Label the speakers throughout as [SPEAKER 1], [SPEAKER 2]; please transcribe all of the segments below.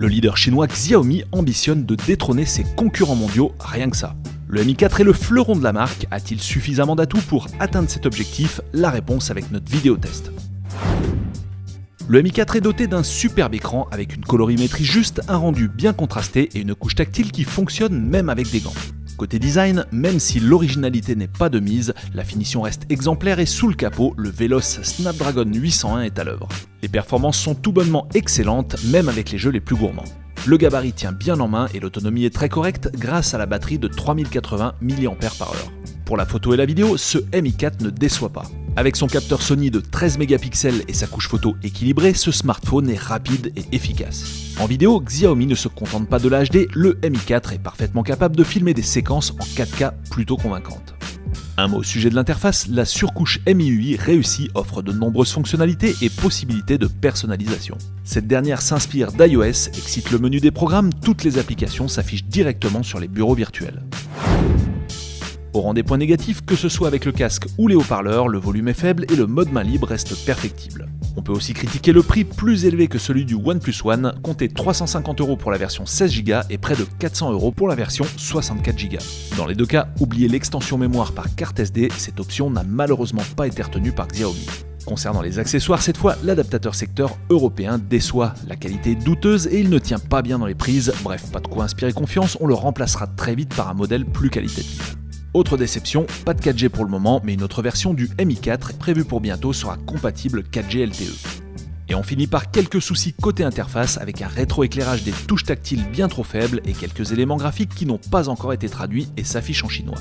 [SPEAKER 1] Le leader chinois Xiaomi ambitionne de détrôner ses concurrents mondiaux, rien que ça. Le Mi 4 est le fleuron de la marque, a-t-il suffisamment d'atouts pour atteindre cet objectif? La réponse avec notre vidéo test. Le Mi 4 est doté d'un superbe écran avec une colorimétrie juste, un rendu bien contrasté et une couche tactile qui fonctionne même avec des gants. Côté design, même si l'originalité n'est pas de mise, la finition reste exemplaire et sous le capot, le Veloce Snapdragon 801 est à l'œuvre. Les performances sont tout bonnement excellentes, même avec les jeux les plus gourmands. Le gabarit tient bien en main et l'autonomie est très correcte grâce à la batterie de 3080 mAh. Pour la photo et la vidéo, ce Mi 4 ne déçoit pas. Avec son capteur Sony de 13 mégapixels et sa couche photo équilibrée, ce smartphone est rapide et efficace. En vidéo, Xiaomi ne se contente pas de l'HD, le Mi 4 est parfaitement capable de filmer des séquences en 4K plutôt convaincantes. Un mot au sujet de l'interface, la surcouche MIUI réussie offre de nombreuses fonctionnalités et possibilités de personnalisation. Cette dernière s'inspire d'iOS, excite le menu des programmes, toutes les applications s'affichent directement sur les bureaux virtuels. Au rang des points négatifs, que ce soit avec le casque ou les haut-parleurs, le volume est faible et le mode main libre reste perfectible. On peut aussi critiquer le prix plus élevé que celui du OnePlus One, comptez 350 € pour la version 16Go et près de 400 € pour la version 64Go. Dans les deux cas, oubliez l'extension mémoire par carte SD, cette option n'a malheureusement pas été retenue par Xiaomi. Concernant les accessoires, cette fois, l'adaptateur secteur européen déçoit. La qualité est douteuse et il ne tient pas bien dans les prises, bref, pas de quoi inspirer confiance, on le remplacera très vite par un modèle plus qualitatif. Autre déception, pas de 4G pour le moment, mais une autre version du Mi 4 prévue pour bientôt sera compatible 4G LTE. Et on finit par quelques soucis côté interface avec un rétroéclairage des touches tactiles bien trop faibles et quelques éléments graphiques qui n'ont pas encore été traduits et s'affichent en chinois.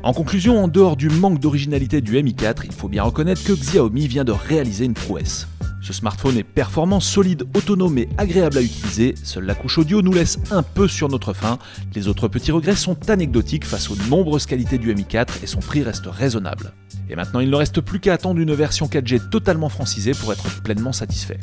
[SPEAKER 1] En conclusion, en dehors du manque d'originalité du Mi 4, il faut bien reconnaître que Xiaomi vient de réaliser une prouesse. Ce smartphone est performant, solide, autonome et agréable à utiliser, seule la couche audio nous laisse un peu sur notre faim. Les autres petits regrets sont anecdotiques face aux nombreuses qualités du Mi 4 et son prix reste raisonnable. Et maintenant il ne reste plus qu'à attendre une version 4G totalement francisée pour être pleinement satisfait.